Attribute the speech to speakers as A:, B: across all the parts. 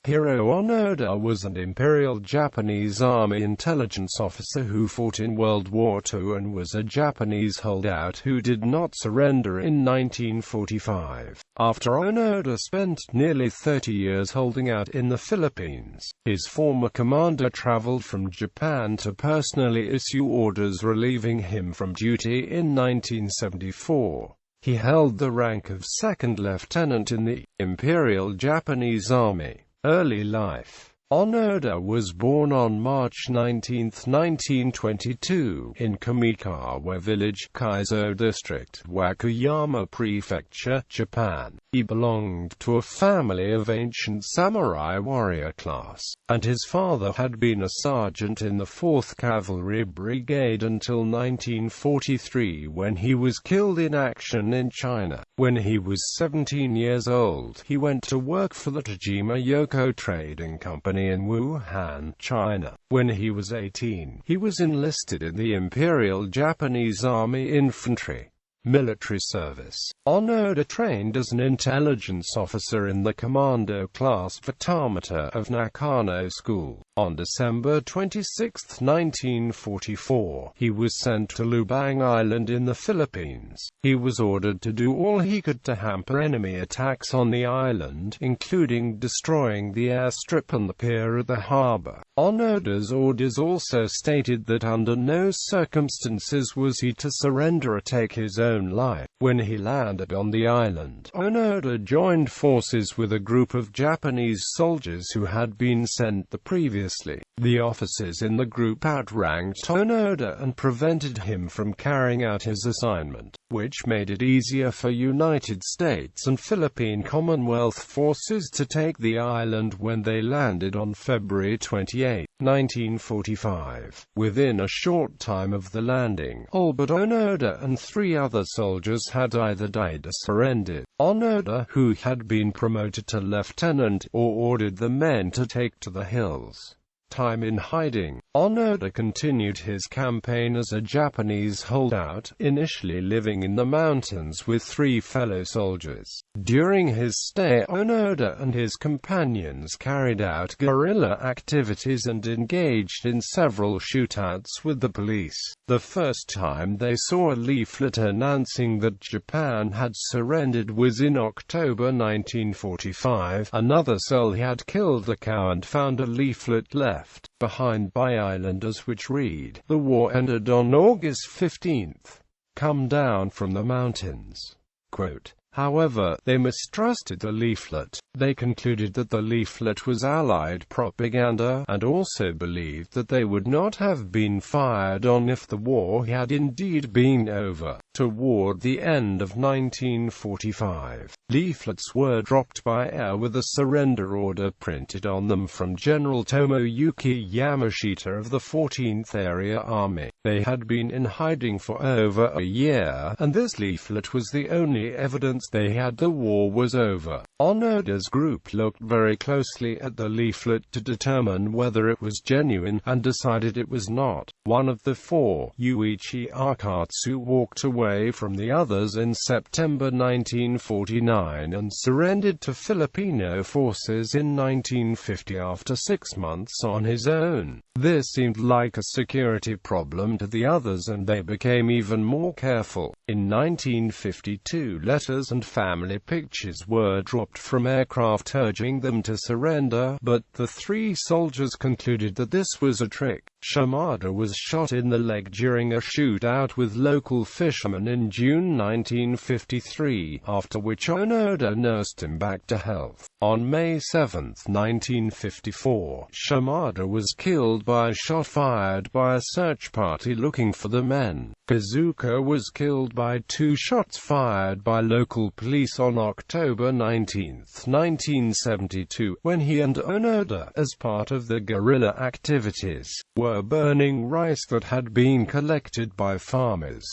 A: Hirō Onoda was an Imperial Japanese Army intelligence officer who fought in World War II and was a Japanese holdout who did not surrender in 1945. After Onoda spent nearly 30 years holding out in the Philippines, his former commander traveled from Japan to personally issue orders relieving him from duty in 1974. He held the rank of second lieutenant in the Imperial Japanese Army. Early life. Onoda was born on March 19, 1922, in Kamikawa Village, Kaizo District, Wakayama Prefecture, Japan. He belonged to a family of ancient samurai warrior class, and his father had been a sergeant in the 4th Cavalry Brigade until 1943 when he was killed in action in China. When he was 17 years old, he went to work for the Tajima Yoko Trading Company in Wuhan, China. When he was 18, he was enlisted in the Imperial Japanese Army Infantry military service. Onoda trained as an intelligence officer in the Commando class Vatamata of Nakano School. On December 26, 1944, he was sent to Lubang Island in the Philippines. He was ordered to do all he could to hamper enemy attacks on the island, including destroying the airstrip and the pier at the harbor. Onoda's orders also stated that under no circumstances was he to surrender or take his own life. When he landed on the island, Onoda joined forces with a group of Japanese soldiers who had been sent the previously. The officers in the group outranked Onoda and prevented him from carrying out his assignment, which made it easier for United States and Philippine Commonwealth forces to take the island when they landed on February 28, 1945. Within a short time of the landing, all but Onoda and 3 other soldiers had either died or surrendered. Onoda, who had been promoted to lieutenant, ordered the men to take to the hills. Time in hiding. Onoda continued his campaign as a Japanese holdout, initially living in the mountains with 3 fellow soldiers. During his stay, Onoda and his companions carried out guerrilla activities and engaged in several shootouts with the police. The first time they saw a leaflet announcing that Japan had surrendered was in October 1945. Another cell had killed a cow and found a leaflet left behind by islanders which read, "The war ended on August 15th. Come down from the mountains." Quote. However, they mistrusted the leaflet. They concluded that the leaflet was Allied propaganda, and also believed that they would not have been fired on if the war had indeed been over. Toward the end of 1945, leaflets were dropped by air with a surrender order printed on them from General Tomoyuki Yamashita of the 14th Area Army. They had been in hiding for over a year, and this leaflet was the only evidence they had the war was over. Onoda's group looked very closely at the leaflet to determine whether it was genuine, and decided it was not. One of the 4, Yuichi Akatsu, walked away from the others in September 1949 and surrendered to Filipino forces in 1950 after 6 months on his own. This seemed like a security problem to the others, and they became even more careful. In 1952, letters and family pictures were dropped from aircraft urging them to surrender, but the 3 soldiers concluded that this was a trick. Shimada was shot in the leg during a shootout with local fishermen in June 1953, after which Onoda nursed him back to health. On May 7, 1954, Shimada was killed by a shot fired by a search party looking for the men. Kazuka was killed by 2 shots fired by local police on October 19, 1972, when he and Onoda, as part of the guerrilla activities, were burning rice that had been collected by farmers.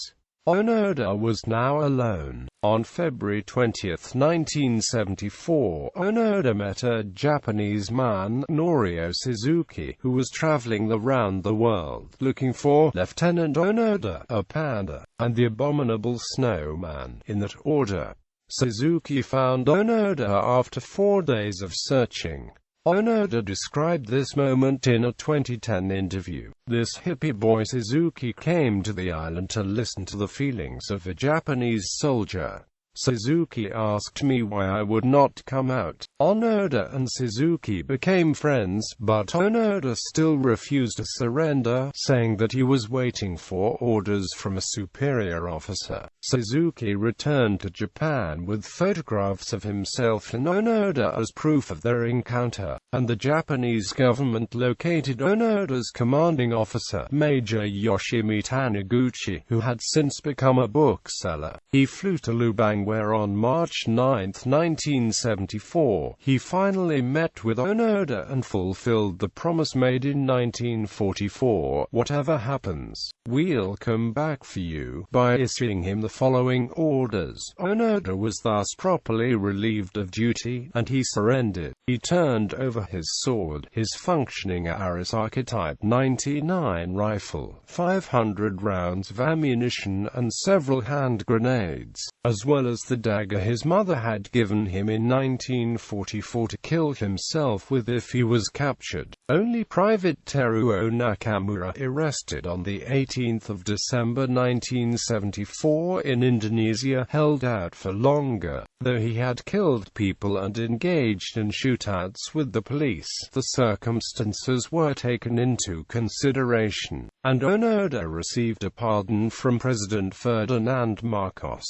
A: Onoda was now alone. On February 20, 1974, Onoda met a Japanese man, Norio Suzuki, who was traveling around the world looking for Lieutenant Onoda, a panda, and the abominable snowman, in that order. Suzuki found Onoda after 4 days of searching. Onoda described this moment in a 2010 interview. This hippie boy Suzuki came to the island to listen to the feelings of a Japanese soldier. Suzuki asked me why I would not come out. Onoda and Suzuki became friends, but Onoda still refused to surrender, saying that he was waiting for orders from a superior officer. Suzuki returned to Japan with photographs of himself and Onoda as proof of their encounter, and the Japanese government located Onoda's commanding officer, Major Yoshimi Taniguchi, who had since become a bookseller. He flew to Lubang, where on March 9, 1974, he finally met with Onoda and fulfilled the promise made in 1944, "Whatever happens, we'll come back for you," by issuing him the following orders. Onoda was thus properly relieved of duty, and he surrendered. He turned over his sword, his functioning Arisaka Type 99 rifle, 500 rounds of ammunition and several hand grenades, as well as the dagger his mother had given him in 1944 to kill himself with if he was captured. Only Private Teruo Nakamura, arrested on the 18th of December 1974 in Indonesia, held out for longer. Though he had killed people and engaged in shootouts with the police, the circumstances were taken into consideration, and Onoda received a pardon from President Ferdinand Marcos.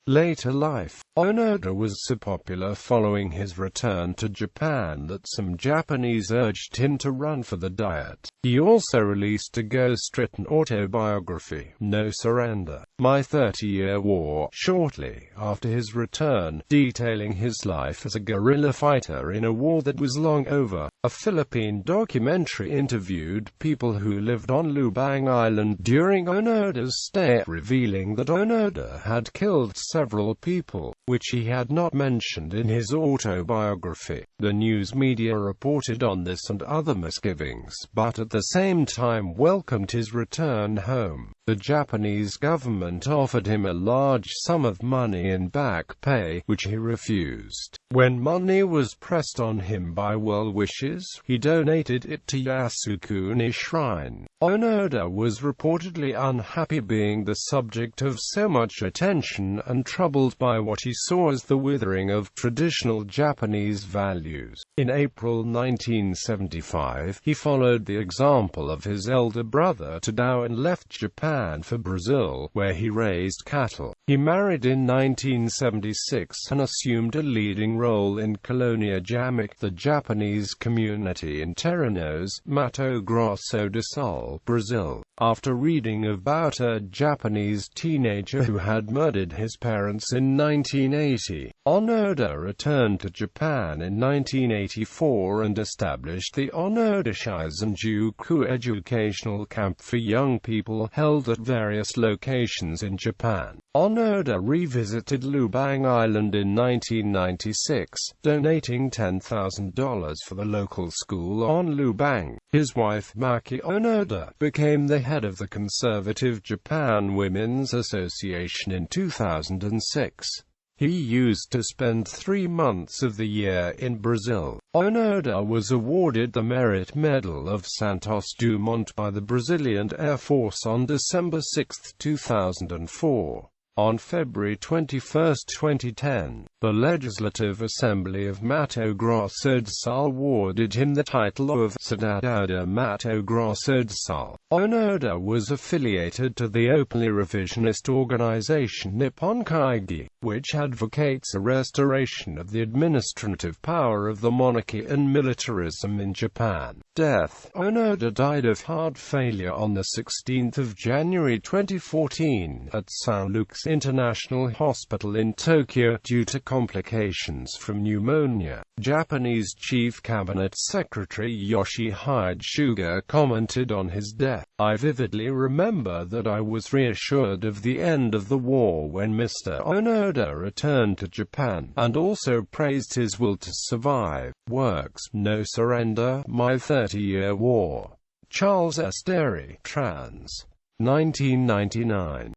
A: Later life. Onoda was so popular following his return to Japan that some Japanese urged him to run for the Diet. He also released a ghost-written autobiography, No Surrender, My 30-Year War, shortly after his return, detailing his life as a guerrilla fighter in a war that was long over. A Philippine documentary interviewed people who lived on Lubang Island during Onoda's stay, revealing that Onoda had killed several people, which he had not mentioned in his autobiography. The news media reported on this and other misgivings, but at the same time welcomed his return home. The Japanese government offered him a large sum of money in back pay, which he refused. When money was pressed on him by well-wishers, he donated it to Yasukuni Shrine. Onoda was reportedly unhappy being the subject of so much attention and troubled by what he saw as the withering of traditional Japanese values. In April 1975, he followed the example of his elder brother Tadao and left Japan for Brazil, where he raised cattle. He married in 1976 and assumed a leading role in Colonia Jamic, the Japanese community in Terrenos, Mato Grosso do Sul, Brazil. After reading about a Japanese teenager who had murdered his parents in 1980, Onoda returned to Japan in 1984 and established the Onoda Shizenjuku educational camp for young people held at various locations in Japan. Onoda revisited Lubang Island in 1996, donating $10,000 for the local school on Lubang. His wife Maki Onoda became the head of the conservative Japan Women's Association in 2006. He used to spend 3 months of the year in Brazil. Onoda was awarded the Merit Medal of Santos Dumont by the Brazilian Air Force on December 6, 2004. On February 21, 2010, the Legislative Assembly of Mato Grosso do Sul awarded him the title of Cidadão de Mato Grosso do Sul. Onoda was affiliated to the openly revisionist organization Nippon Kaigi, which advocates a restoration of the administrative power of the monarchy and militarism in Japan. Death. Onoda died of heart failure on 16 January 2014 at St. Luke's International Hospital in Tokyo due to complications from pneumonia. Japanese Chief Cabinet Secretary Yoshihide Suga commented on his death. "I vividly remember that I was reassured of the end of the war when Mr. Onoda returned to Japan, and also praised his will to survive." Works: No Surrender, My 30-Year War. Charles S. Derry, trans. 1999.